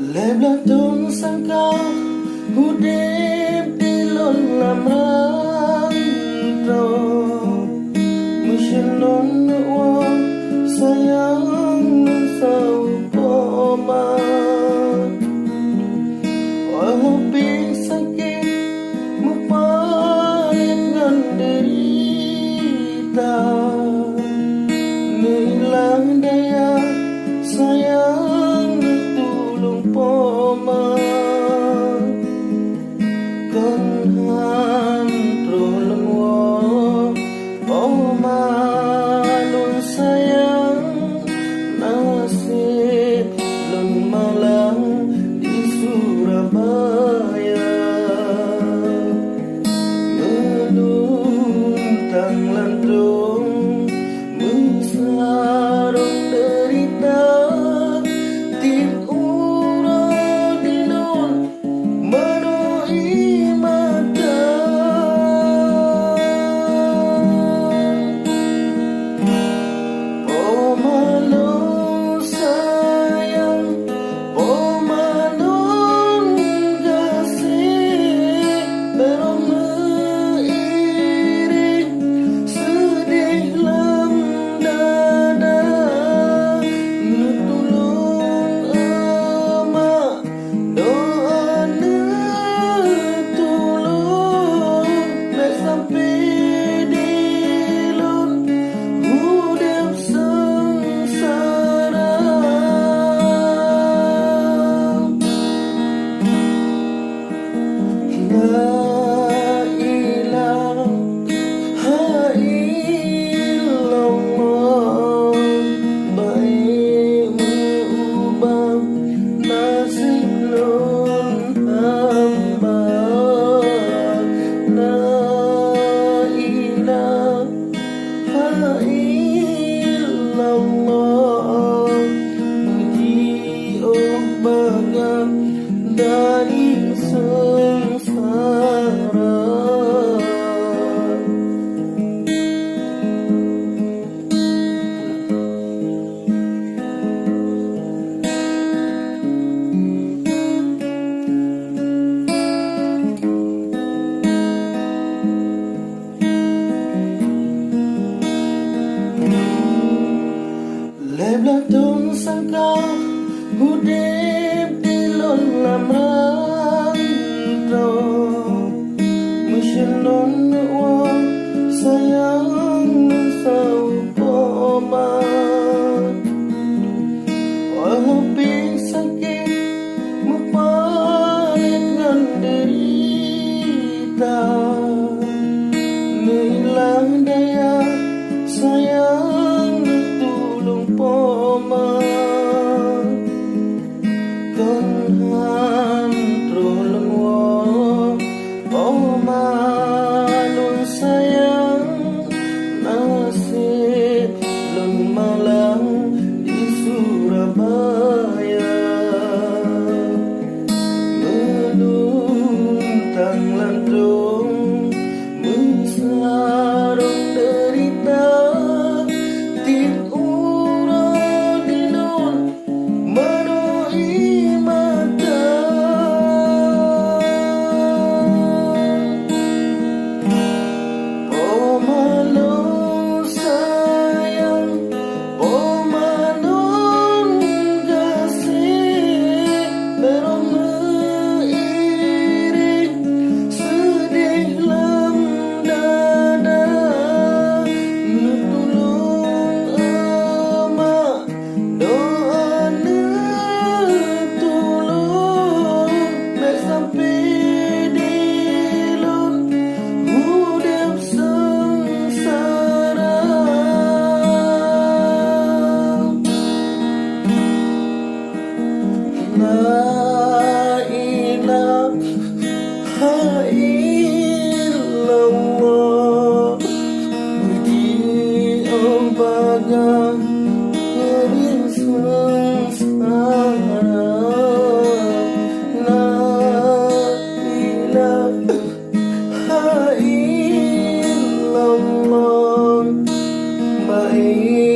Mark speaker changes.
Speaker 1: Leblah tung sangka hudip di lon lamantro Musyanon wang sayang nusau pomat Wahubi sakit mupalit ngan derita Nilang daya sayang tulung pomat Kanhan trulun wo pomalun sayang nasib lun malang di Surabaya Meluntang landung mesarong derita Tin ura dilun menoi mata Pomalun sayang pomalun kasih Berong meiring sedih lam dada Nutulung emak doa netulung Nek sampai dilun hudip sengsara La ilaha illallah Baik mengubah nasib lun hamba La ilaha illallah Puji obaga dari sengsara Leblah tung sangka hudip di lon lamantro Musyanon wang sayang nusau pomat Wahubi sakit mupalit ngan derita Nilang daya sayang tulung pomat Kanhan trulun wo pomalun sayang nasib lun malang di Surabaya Meluntang landung mesarong derita Tin ura dilun menoi mata Pomalun sayang pomalun kasih Berong meiring sedih lam dada Nutulung emak doa netulung Nek sampai dilun hudip sengsara La ilaha illallah Puji obaga dari sengsara. La ilaha illallah. Baik